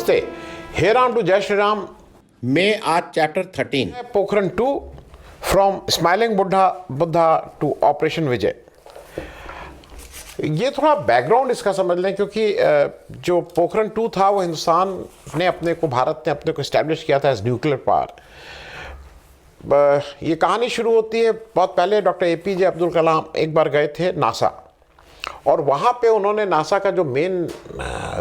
नमस्ते, हे राम टू जय श्री राम में आज chapter 13 Pokhran 2 from Smiling Buddha to Operation Vijay. ये थोड़ा बैकग्राउंड इसका समझ लें, क्योंकि जो पोखरण 2 था वो हिंदुस्तान ने भारत ने अपने को इस्टेब्लिश किया था एज न्यूक्लियर पावर। ये कहानी शुरू होती है बहुत पहले। डॉक्टर APJ अब्दुल कलाम एक बार गए थे नासा, और वहाँ पे उन्होंने नासा का जो मेन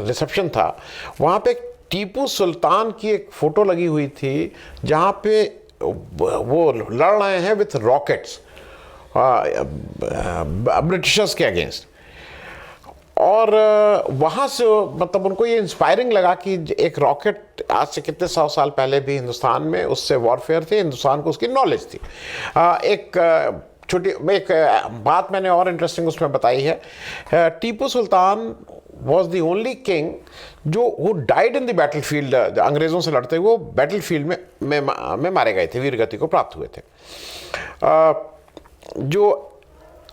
रिसेप्शन था वहाँ पे टीपू सुल्तान की एक फ़ोटो लगी हुई थी, जहाँ पे वो लड़ रहे हैं विथ रॉकेट्स ब्रिटिशर्स के अगेंस्ट। और वहाँ से मतलब उनको ये इंस्पायरिंग लगा कि एक रॉकेट आज से कितने 100 साल पहले भी हिंदुस्तान में उससे वॉरफेयर थे, हिंदुस्तान को उसकी नॉलेज थी। एक बात मैंने और इंटरेस्टिंग उसमें बताई है। Tipu Sultan was the only king जो died in the battle field. अंग्रेज़ों से लड़ते हुए वो बैटल फील्ड में मारे गए थे, वीरगति को प्राप्त हुए थे।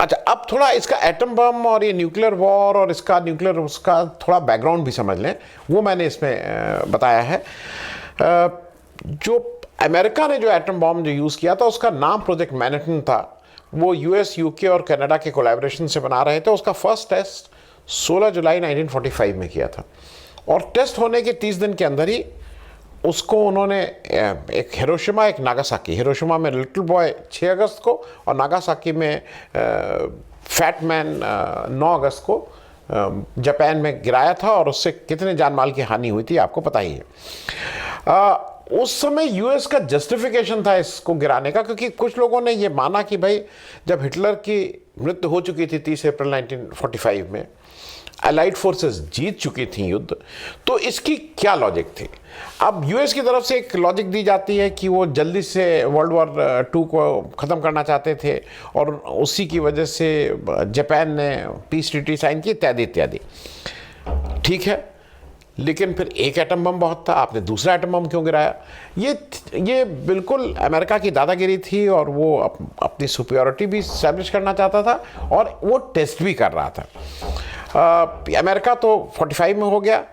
अच्छा, अब थोड़ा इसका एटम बम और ये न्यूक्लियर वॉर और इसका न्यूक्लियर उसका थोड़ा बैकग्राउंड भी समझ लें, वो मैंने इसमें बताया है। जो अमेरिका ने जो एटम बम जो यूज़ किया था उसका नाम प्रोजेक्ट मैनहट्टन था। वो US, UK और कनाडा के कोलैबोरेशन से बना रहे थे। उसका फर्स्ट टेस्ट 16 जुलाई 1945 में किया था, और टेस्ट होने के 30 दिन के अंदर ही उसको उन्होंने एक हिरोशिमा एक नागासाकी, हिरोशिमा में लिटिल बॉय 6 अगस्त को और नागासाकी में फैट मैन 9 अगस्त को जापान में गिराया था, और उससे कितने जान माल की हानि हुई थी आपको पता ही है। उस समय US का जस्टिफिकेशन था इसको गिराने का, क्योंकि कुछ लोगों ने ये माना कि भाई जब हिटलर की मृत्यु हो चुकी थी 30 अप्रैल 1945 में, अलाइड फोर्सेस जीत चुकी थी युद्ध, तो इसकी क्या लॉजिक थी। अब US की तरफ से एक लॉजिक दी जाती है कि वो जल्दी से वर्ल्ड वॉर 2 को ख़त्म करना चाहते थे, और उसी की वजह से जापान ने पीस ट्रीटी साइन की इत्यादि इत्यादि। ठीक है, लेकिन फिर एक एटम बम बहुत था, आपने दूसरा एटम बम क्यों गिराया? ये बिल्कुल अमेरिका की दादागिरी थी, और वो अपनी सुपीरियरिटी भी एस्टैब्लिश करना चाहता था, और वो टेस्ट भी कर रहा था। अमेरिका तो 45 में हो गया।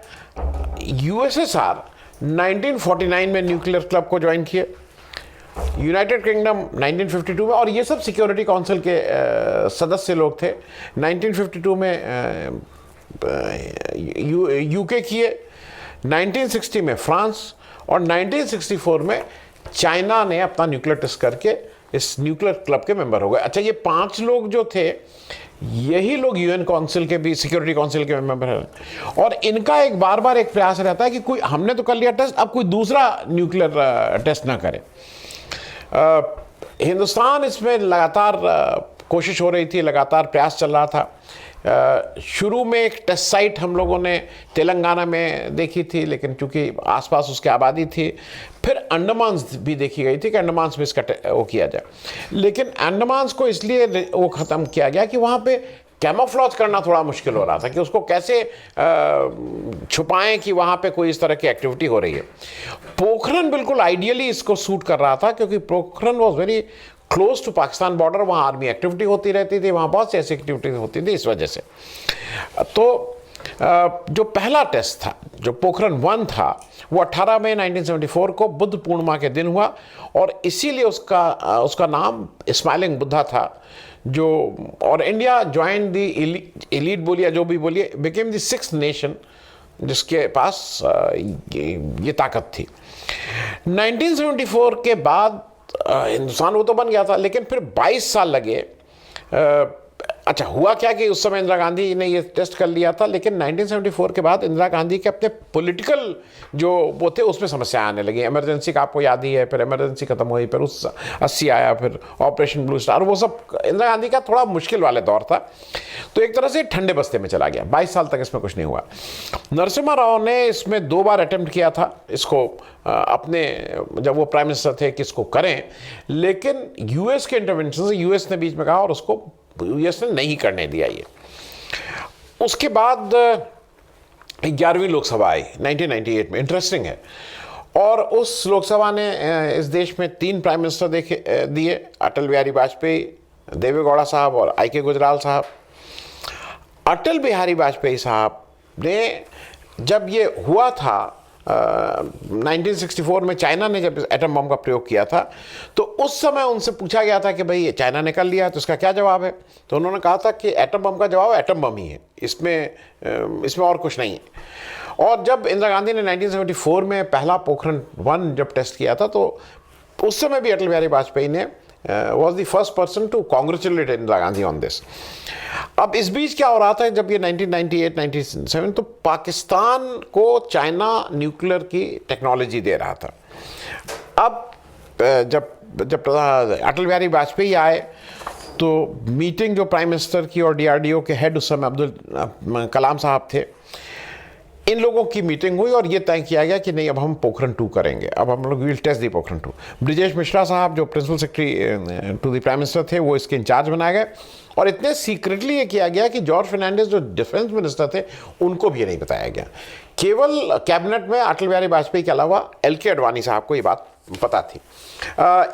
USSR 1949 में न्यूक्लियर क्लब को ज्वाइन किए, यूनाइटेड किंगडम 1952 में, और ये सब सिक्योरिटी काउंसिल के सदस्य लोग थे। 1952 में UK किए, 1960 में फ्रांस, और 1964 में चाइना ने अपना न्यूक्लियर टेस्ट करके इस न्यूक्लियर क्लब के मेंबर हो गए। अच्छा, ये 5 लोग जो थे यही लोग UN काउंसिल के भी, सिक्योरिटी काउंसिल के मेंबर हैं, और इनका एक बार एक प्रयास रहता है कि कोई, हमने तो कर लिया टेस्ट, अब कोई दूसरा न्यूक्लियर टेस्ट ना करे। हिंदुस्तान इसमें लगातार कोशिश हो रही थी, लगातार प्रयास चल रहा था। शुरू में एक टेस्ट साइट हम लोगों ने तेलंगाना में देखी थी, लेकिन चूंकि आसपास उसकी आबादी थी, फिर अंडमान्स भी देखी गई थी कि अंडमान्स में इसका वो किया जाए। लेकिन अंडमान्स को इसलिए वो ख़त्म किया गया कि वहाँ पे कैमोफ्लेज करना थोड़ा मुश्किल हो रहा था कि उसको कैसे छुपाएं कि वहाँ पे कोई इस तरह की एक्टिविटी हो रही है। पोखरण बिल्कुल आइडियली इसको सूट कर रहा था, क्योंकि Pokhran was very close to Pakistan border, वहाँ आर्मी एक्टिविटी होती रहती थी, वहाँ बहुत सी ऐसी एक्टिविटीज होती थी, इस वजह से। तो जो पहला टेस्ट था, जो पोखरण 1 था, वो 18 मई 1974 को बुद्ध पूर्णिमा के दिन हुआ, और इसीलिए उसका नाम स्माइलिंग बुद्धा था। और इंडिया ज्वाइन द एलीट बोलिए, जो भी बोलिए, बिकेम द 6th नेशन जिसके पास ये ताकत थी। 1974 के बाद हिंदुस्तान वो तो बन गया था, लेकिन फिर 22 साल लगे। अच्छा, हुआ क्या कि उस समय इंदिरा गांधी ने ये टेस्ट कर लिया था, लेकिन 1974 के बाद इंदिरा गांधी के अपने पॉलिटिकल जो वो थे उसमें समस्या आने लगी। इमरजेंसी का आपको याद ही है, फिर इमरजेंसी खत्म हुई, फिर उस 80 आया, फिर ऑपरेशन ब्लू स्टार, वो सब इंदिरा गांधी का थोड़ा मुश्किल वाले दौर था। तो एक तरह से ठंडे बस्ते में चला गया। 22 साल तक इसमें कुछ नहीं हुआ। नरसिम्हा राव ने इसमें 2 बार अटेम्प्ट किया था इसको, अपने जब वो प्राइम मिनिस्टर थे, कि इसको करें, लेकिन US के इंटरवेंशन से US ने बीच में कहा, और उसको US ने नहीं करने दिया ये। उसके बाद 11वीं लोकसभा आई 1998 में, इंटरेस्टिंग है। और उस लोकसभा ने इस देश में 3 प्राइम मिनिस्टर दिए, अटल बिहारी वाजपेयी, देवे गौड़ा साहब और IK गुजराल साहब। अटल बिहारी वाजपेयी साहब ने जब ये हुआ था 1964 में चाइना ने जब एटम बम का प्रयोग किया था, तो उस समय उनसे पूछा गया था कि भाई चाइना ने कर लिया तो इसका क्या जवाब है। तो उन्होंने कहा था कि एटम बम का जवाब एटम बम ही है, इसमें और कुछ नहीं है। और जब इंदिरा गांधी ने 1974 में पहला पोखरण 1 जब टेस्ट किया था, तो उस समय भी अटल बिहारी वाजपेयी ने was the first person to congratulate Indira Gandhi on this। अब इस बीच क्या हो रहा था, जब ये 1998-97, तो पाकिस्तान को चाइना न्यूक्लियर की टेक्नोलॉजी दे रहा था। अब जब अटल बिहारी वाजपेयी आए, तो मीटिंग जो प्राइम मिनिस्टर की और डीआरडीओ के हेड उस समय अब्दुल कलाम साहब थे, इन लोगों की मीटिंग हुई और ये तय किया गया कि नहीं, अब हम पोखरण 2 करेंगे, अब हम लोग will test the Pokhran 2। Brijesh Mishra साहब जो principal secretary to the prime minister थे, वो इसके इंचार्ज बनाए गए। और इतने सीक्रेटली ये किया गया कि जॉर्ज फर्नांडिस जो डिफेंस मिनिस्टर थे, उनको भी ये नहीं बताया गया। केवल कैबिनेट में अटल बिहारी वाजपेयी के अलावा LK अडवाणी साहब को ये बात पता थी।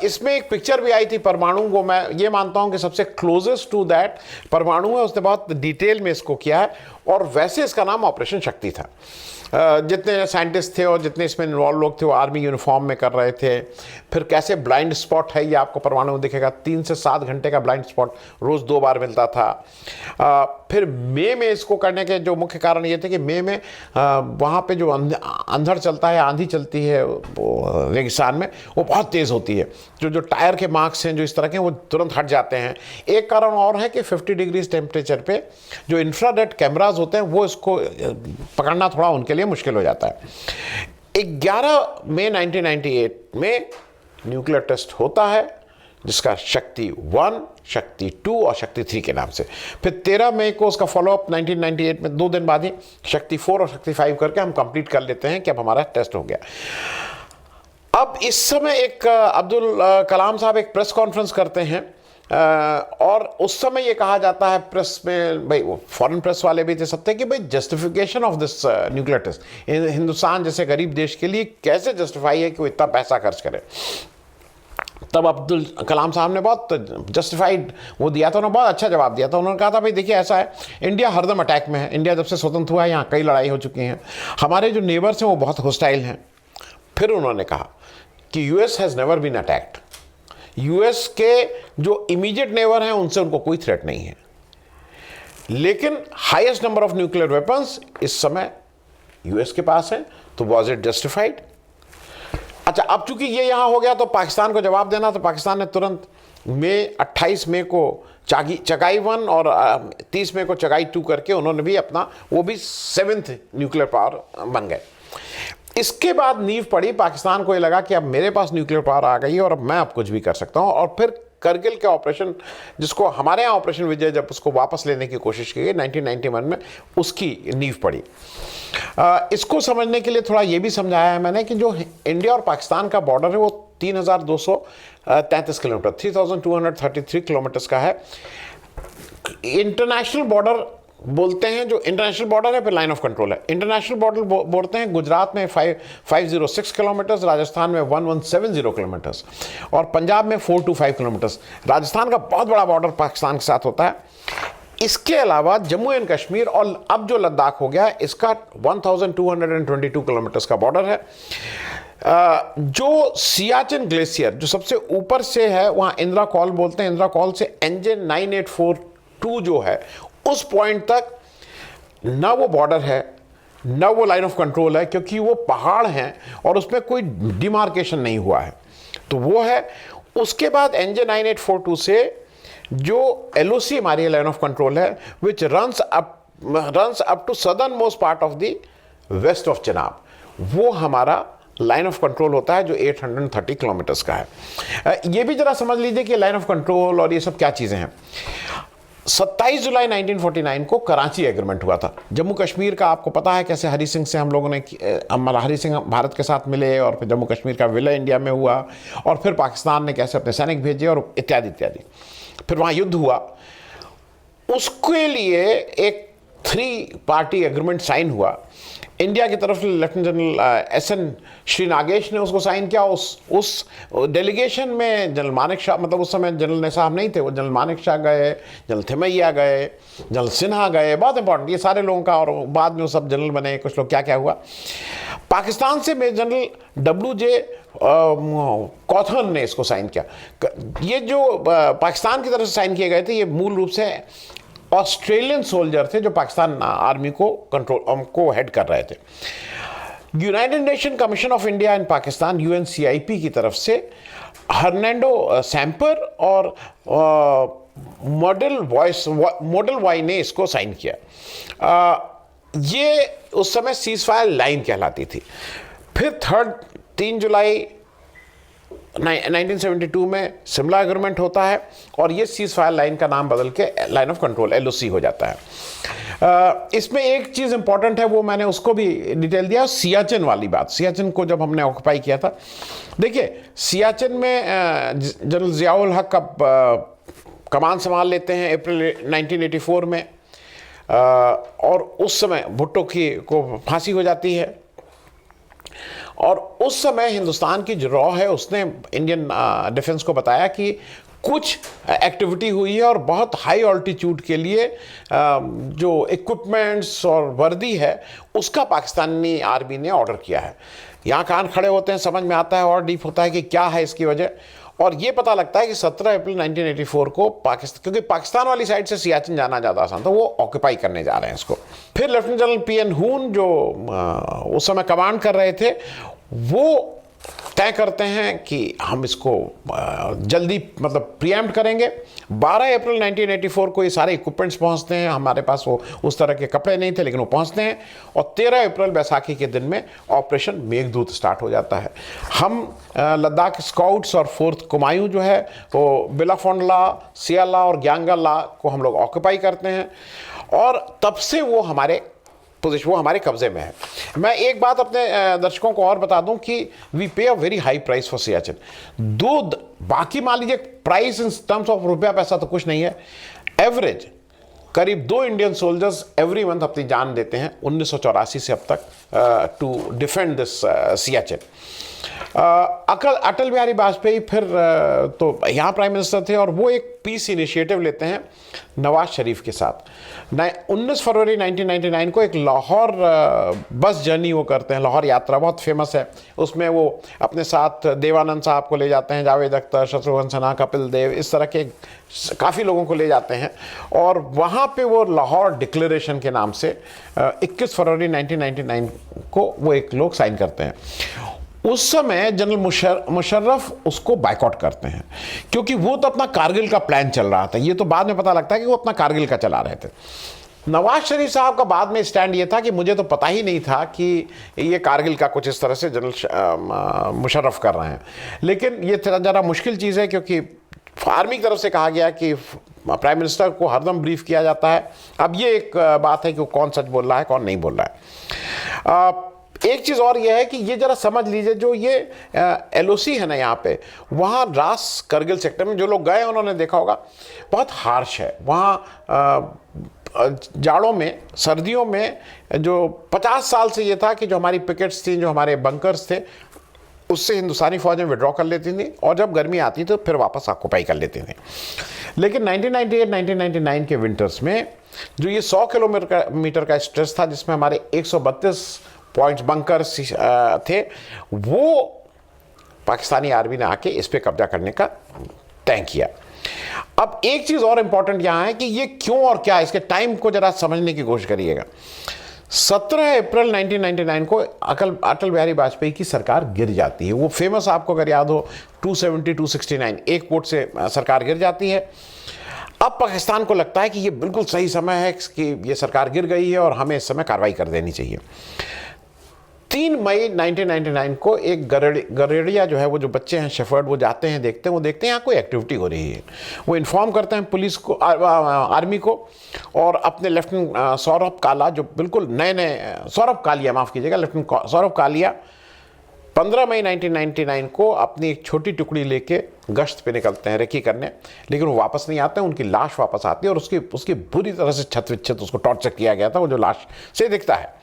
इसमें एक पिक्चर भी आई थी परमाणु को, मैं ये मानता हूं कि सबसे क्लोजेस्ट टू दैट परमाणु है, उसने बहुत डिटेल में इसको किया है। और वैसे इसका नाम ऑपरेशन शक्ति था। जितने साइंटिस्ट थे और जितने इसमें इन्वॉल्व लोग थे, वो आर्मी यूनिफॉर्म में कर रहे थे। फिर कैसे ब्लाइंड स्पॉट है, ये आपको परमाणु में दिखेगा, 3 से 7 घंटे का ब्लाइंड स्पॉट रोज़ 2 बार मिलता था। फिर मई में इसको करने के जो मुख्य कारण ये थे कि मई में वहाँ पे जो अंधड़ चलता है, आंधी चलती है रेगिस्तान में, वो बहुत तेज़ होती है। जो टायर के मार्क्स हैं जो इस तरह के, वो तुरंत हट जाते हैं। एक कारण और है कि 50 डिग्री टेम्परेचर पे जो इंफ्रारेड कैमराज होते हैं, वो इसको पकड़ना थोड़ा उनके लिए मुश्किल हो जाता है। 11 मई 1998 में न्यूक्लियर टेस्ट होता है, जिसका शक्ति 1, शक्ति 2 और शक्ति 3 के नाम से। फिर 13 मई को उसका फॉलोअप 1998 में 2 दिन बाद ही शक्ति 4 और शक्ति 5 करके हम कंप्लीट कर लेते हैं कि अब हमारा टेस्ट हो गया। अब इस समय एक अब्दुल कलाम साहब एक प्रेस कॉन्फ्रेंस करते हैं, और उस समय ये कहा जाता है प्रेस में, भाई वो फॉरेन प्रेस वाले भी थे सब थे, कि भाई justification of this nuclear test Hindustan जैसे गरीब देश के लिए कैसे जस्टिफाई है कि वो इतना पैसा खर्च करे। तब अब्दुल कलाम साहब ने बहुत जस्टिफाइड वो दिया था, उन्होंने बहुत अच्छा जवाब दिया था। उन्होंने कहा था भाई देखिए ऐसा है, इंडिया हरदम अटैक में है। इंडिया जब से स्वतंत्र हुआ है, यहाँ कई लड़ाई हो चुकी हैं, हमारे जो नेबर्स हैं वो बहुत होस्टाइल हैं। फिर उन्होंने कहा कि US has never been attacked. US के जो इमीडिएट नेबर हैं उनसे उनको कोई थ्रेट नहीं है, लेकिन highest number of nuclear weapons इस समय यूएस के पास है। तो वॉज इट जस्टिफाइड? अच्छा, अब चूंकि ये यहां हो गया तो पाकिस्तान को जवाब देना, तो पाकिस्तान ने तुरंत 28 मई को चगाई 1 और 30 मई को चगाई 2 करके उन्होंने भी अपना, वो भी 7th न्यूक्लियर पावर बन गए। इसके बाद नींव पड़ी, पाकिस्तान को ये लगा कि अब मेरे पास न्यूक्लियर पावर आ गई है और अब मैं अब कुछ भी कर सकता हूं। और फिर करगिल के ऑपरेशन, जिसको हमारे यहाँ ऑपरेशन विजय, जब उसको वापस लेने की कोशिश की गई 1991 में, उसकी नींव पड़ी। इसको समझने के लिए थोड़ा ये भी समझाया है मैंने कि जो इंडिया और पाकिस्तान का बॉर्डर है वो 3233 किलोमीटर 3233 किलोमीटर्स का है। इंटरनेशनल बॉर्डर बोलते हैं, जो इंटरनेशनल बॉर्डर है, फिर लाइन ऑफ कंट्रोल है। इंटरनेशनल बॉर्डर बोलते हैं गुजरात में 506 किलोमीटर्स, राजस्थान में 1170 किलोमीटर्स और पंजाब में 425 किलोमीटर्स। राजस्थान का बहुत बड़ा बॉर्डर पाकिस्तान के साथ होता है। इसके अलावा जम्मू एंड कश्मीर और अब जो लद्दाख हो गया है, इसका 1222 किलोमीटर्स का बॉर्डर है। जो सियाचिन ग्लेशियर जो सबसे ऊपर से है, वहाँ इंदिरा कॉल बोलते हैं। इंदिरा कॉल से NJ 9842 जो है, उस पॉइंट तक ना वो बॉर्डर है ना वो लाइन ऑफ कंट्रोल है, क्योंकि वो पहाड़ हैं और उसमें कोई डिमार्केशन नहीं हुआ है, तो वो है। उसके बाद NJ 9842 से जो LOC हमारी लाइन ऑफ कंट्रोल है, which runs up to southern most part of the west of Chenab, वो हमारा लाइन ऑफ कंट्रोल होता है, जो 830 किलोमीटर्स का है। ये भी जरा समझ लीजिए कि लाइन ऑफ कंट्रोल और ये सब क्या चीज़ें हैं। 27 जुलाई 1949 को कराची एग्रीमेंट हुआ था। जम्मू कश्मीर का आपको पता है कैसे हरी सिंह से हम लोगों ने, हरी सिंह भारत के साथ मिले और फिर जम्मू कश्मीर का विलय इंडिया में हुआ, और फिर पाकिस्तान ने कैसे अपने सैनिक भेजे और इत्यादि इत्यादि। फिर वहाँ युद्ध हुआ, उसके लिए एक 3 पार्टी एग्रीमेंट साइन हुआ। इंडिया की तरफ lieutenant general SN. Shri Nagesh ने उसको साइन किया। उस डेलीगेशन में जनरल मानेक शाह, मतलब उस समय जनरल निसाब नहीं थे, वो जनरल मानेक शाह गए, जनरल थिमैया गए, जनरल सिन्हा गए, बहुत इंपॉर्टेंट ये सारे लोगों का, और बाद में वो सब जनरल बने, कुछ लोग क्या क्या हुआ। पाकिस्तान से मेजर जनरल W.J. कॉथन ने इसको साइन किया। ये जो पाकिस्तान की तरफ से साइन किए गए थे, ये मूल रूप से ऑस्ट्रेलियन सोल्जर थे जो पाकिस्तान आर्मी को हेड कर रहे थे। United nation commission of India and Pakistan UNCIP की तरफ से हर्नैंडो सैम्पर और मॉडल वाई ने इसको साइन किया। ये उस समय सीज फायर लाइन कहलाती थी। फिर 3 जुलाई 1972 में शिमला एग्रीमेंट होता है और ये सीज फायर लाइन का नाम बदल के लाइन ऑफ कंट्रोल LOC हो जाता है। इसमें एक चीज़ इंपॉर्टेंट है, वो मैंने उसको भी डिटेल दिया, सियाचिन वाली बात। सियाचिन को जब हमने ऑक्यूपाई किया था, देखिए सियाचिन में जनरल ज़ियाउल हक का कमान संभाल लेते हैं अप्रैल 1984 में, और उस समय भुट्टो को फांसी हो जाती है। और उस समय हिंदुस्तान की जो रॉ है उसने इंडियन डिफेंस को बताया कि कुछ एक्टिविटी हुई है और बहुत हाई ऑल्टीट्यूड के लिए जो इक्विपमेंट्स और वर्दी है उसका पाकिस्तानी आर्मी ने ऑर्डर किया है। यहाँ कान खड़े होते हैं, समझ में आता है और डीप होता है कि क्या है इसकी वजह। और ये पता लगता है कि 17 अप्रैल 1984 को पाकिस्तान, क्योंकि पाकिस्तान वाली साइड से सियाचिन जाना ज़्यादा आसान था, वो ऑक्यूपाई करने जा रहे हैं इसको। फिर लेफ्टिनेंट जनरल PN हून जो उस समय कमांड कर रहे थे, वो तय करते हैं कि हम इसको जल्दी मतलब प्रीएम्प्ट करेंगे। 12 अप्रैल 1984 को ये सारे इक्विपमेंट्स पहुंचते हैं, हमारे पास वो उस तरह के कपड़े नहीं थे लेकिन वो पहुंचते हैं। और 13 अप्रैल बैसाखी के दिन में ऑपरेशन मेघदूत स्टार्ट हो जाता है। हम लद्दाख स्काउट्स और 4th कुमायूं जो है वो बिलाफोंडला, सियाला और ग्यांगला को हम लोग ऑक्यूपाई करते हैं, और तब से वो हमारे पोजीशन, वो हमारे कब्जे में है। मैं एक बात अपने दर्शकों को और बता दूं कि वी पे a very high price for Siachen. बाकी मान लीजिए प्राइस इन टर्म्स ऑफ रुपया पैसा तो कुछ नहीं है, एवरेज करीब 2 इंडियन सोल्जर्स एवरी मंथ अपनी जान देते हैं 1984 से अब तक to defend this Siachen. Atal Bihari Vajpayee फिर तो यहाँ प्राइम मिनिस्टर थे और वो एक पीस इनिशिएटिव लेते हैं नवाज शरीफ के साथ। 19 फरवरी 1999 को एक लाहौर बस जर्नी वो करते हैं, लाहौर यात्रा बहुत फेमस है। उसमें वो अपने साथ देवानंद साहब को ले जाते हैं, जावेद अख्तर, शत्रुघ्न सिन्हा, कपिल देव, इस तरह के काफ़ी लोगों को ले जाते हैं। और वहाँ पे वो लाहौर डिक्लेरेशन के नाम से 21 फरवरी 1999 को वो एक लोग साइन करते हैं। उस समय जनरल मुशर्रफ उसको बाइकआउट करते हैं क्योंकि वो तो अपना कारगिल का प्लान चल रहा था। ये तो बाद में पता लगता है कि वो अपना कारगिल का चला रहे थे। नवाज शरीफ साहब का बाद में स्टैंड ये था कि मुझे तो पता ही नहीं था कि ये कारगिल का कुछ इस तरह से जनरल मुशर्रफ कर रहे हैं। लेकिन ये ज़रा मुश्किल चीज़ है क्योंकि आर्मी की तरफ से कहा गया कि प्राइम मिनिस्टर को हरदम ब्रीफ किया जाता है। अब ये एक बात है कि वो कौन सच बोल रहा है कौन नहीं बोल रहा है। एक चीज़ और यह है कि ये जरा समझ लीजिए, जो ये LOC है ना यहाँ पे, वहाँ द्रास करगिल सेक्टर में जो लोग गए उन्होंने देखा होगा बहुत हार्श है। वहाँ जाड़ों में, सर्दियों में जो 50 साल से ये था कि जो हमारी पिकेट्स थी, जो हमारे बंकर्स थे, उससे हिंदुस्तानी फौजें विड्रॉ कर लेती थी और जब गर्मी आती तो फिर वापस ऑक्यूपाई कर लेती थी। लेकिन 1998-1999 के विंटर्स में जो ये 100 किलोमीटर का स्ट्रेच था जिसमें हमारे 132 पॉइंट्स बंकर्स थे, वो पाकिस्तानी आर्मी ने आके इस पे कब्जा करने का तय किया। अब एक चीज़ और इम्पॉर्टेंट यहाँ है कि ये क्यों और क्या, इसके टाइम को जरा समझने की कोशिश करिएगा। 17 अप्रैल 1999 को अटल बिहारी वाजपेयी की सरकार गिर जाती है। वो फेमस, आपको अगर याद हो, 270-269 एक वोट से सरकार गिर जाती है। अब पाकिस्तान को लगता है कि ये बिल्कुल सही समय है कि ये सरकार गिर गई है और हमें इस समय कार्रवाई कर देनी चाहिए। 3 मई 1999 को एक गरेड़िया जो है, वो जो बच्चे हैं शेफर्ड, वो जाते हैं, देखते हैं, वो देखते हैं यहाँ कोई एक्टिविटी हो रही है। वो इन्फॉर्म करते हैं पुलिस को, आर्मी को, और अपने लेफ्टिनेंट सौरभ काला, जो बिल्कुल नए सौरभ कालिया, माफ़ कीजिएगा, लेफ्टिनेंट सौरभ कालिया 15 मई 1999 को अपनी एक छोटी टुकड़ी लेके गश्त पे निकलते हैं रेकी करने, लेकिन वो वापस नहीं आते हैं। उनकी लाश वापस आती है और उसकी बुरी तरह से छत विच्छत उसको टॉर्चर किया गया था, वो जो लाश से दिखता है।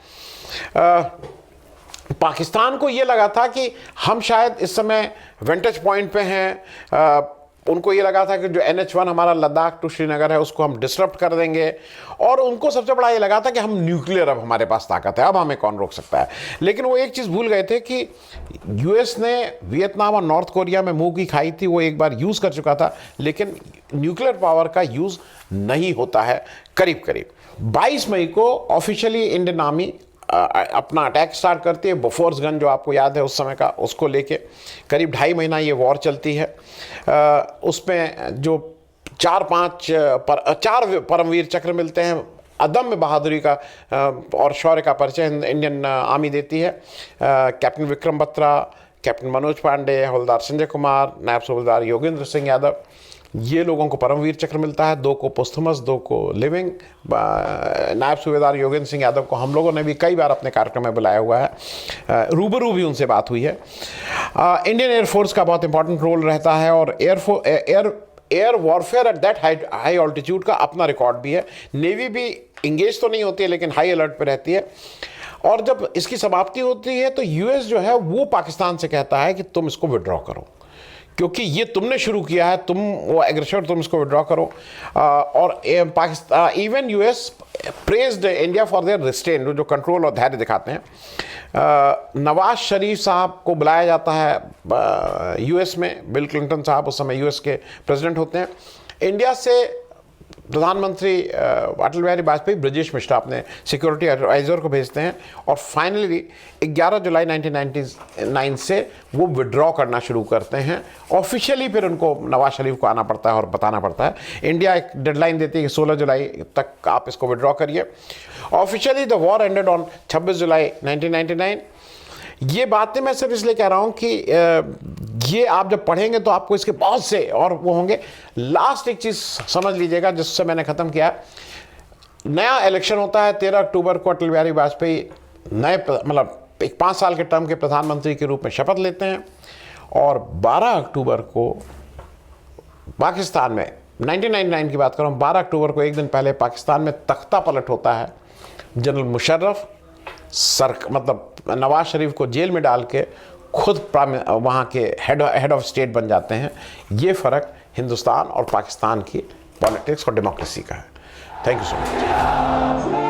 पाकिस्तान को ये लगा था कि हम शायद इस समय वेंटेज पॉइंट पे हैं। उनको ये लगा था कि जो NH1 हमारा लद्दाख टू श्रीनगर है उसको हम डिसरप्ट कर देंगे, और उनको सबसे बड़ा ये लगा था कि हम न्यूक्लियर, अब हमारे पास ताकत है, अब हमें कौन रोक सकता है। लेकिन वो एक चीज़ भूल गए थे कि US ने वियतनाम और नॉर्थ कोरिया में मुंह की खाई थी, वो एक बार यूज़ कर चुका था, लेकिन न्यूक्लियर पावर का यूज़ नहीं होता है करीब करीब। 22 मई को ऑफिशियली इंडियन आर्मी अपना अटैक स्टार्ट करती है। बोफोर्स गन जो आपको याद है उस समय का, उसको लेके करीब 2.5 महीना ये वॉर चलती है। उसमें जो 4 परमवीर चक्र मिलते हैं, अदम्य बहादुरी का और शौर्य का परिचय इंडियन आर्मी देती है। कैप्टन विक्रम बत्रा, कैप्टन मनोज पांडे, हवलदार संजय कुमार, नायब सूबेदार योगेंद्र सिंह यादव, ये लोगों को परमवीर चक्र मिलता है, 2 को पोस्थुमस, 2 को लिविंग। नायब सूबेदार योगेंद्र सिंह यादव को हम लोगों ने भी कई बार अपने कार्यक्रम में बुलाया हुआ है, रूबरू भी उनसे बात हुई है। इंडियन एयरफोर्स का बहुत इंपॉर्टेंट रोल रहता है, और air warfare at that high altitude का अपना रिकॉर्ड भी है। नेवी भी इंगेज तो नहीं होती है, लेकिन हाई अलर्ट पे रहती है। और जब इसकी समाप्ति होती है तो US जो है वो पाकिस्तान से कहता है कि तुम इसको विड्रॉ करो, क्योंकि ये तुमने शुरू किया है, तुम वो एग्रेसर, तुम इसको विड्रॉ करो। और Pakistan, even US praised India for their restraint, जो कंट्रोल और धैर्य दिखाते हैं। नवाज शरीफ साहब को बुलाया जाता है US में, बिल क्लिंटन साहब उस समय US के प्रेसिडेंट होते हैं। इंडिया से प्रधानमंत्री अटल बिहारी वाजपेयी ब्रजेश मिश्रा अपने सिक्योरिटी एडवाइज़र को भेजते हैं, और फाइनली 11 जुलाई 1999 से वो विड्रॉ करना शुरू करते हैं ऑफिशियली। फिर उनको नवाज शरीफ को आना पड़ता है और बताना पड़ता है। इंडिया एक डेडलाइन देती है कि 16 जुलाई तक आप इसको विड्रॉ करिए। Officially the war ended on 26 जुलाई 1999। ये बातें मैं सिर्फ इसलिए कह रहा हूँ कि ये आप जब पढ़ेंगे तो आपको इसके बहुत से और वो होंगे। लास्ट एक चीज़ समझ लीजिएगा जिससे मैंने ख़त्म किया। नया इलेक्शन होता है 13 अक्टूबर को। अटल बिहारी वाजपेयी नए मतलब एक 5 साल के टर्म के प्रधानमंत्री के रूप में शपथ लेते हैं, और 12 अक्टूबर को पाकिस्तान में, 1999 की बात कर रहा हूँ, 12 अक्टूबर को एक दिन पहले पाकिस्तान में तख्ता पलट होता है। जनरल मुशर्रफ मतलब नवाज शरीफ को जेल में डाल के खुद वहाँ के हेड ऑफ स्टेट बन जाते हैं। ये फ़र्क हिंदुस्तान और पाकिस्तान की पॉलिटिक्स और डेमोक्रेसी का है। Thank you so much.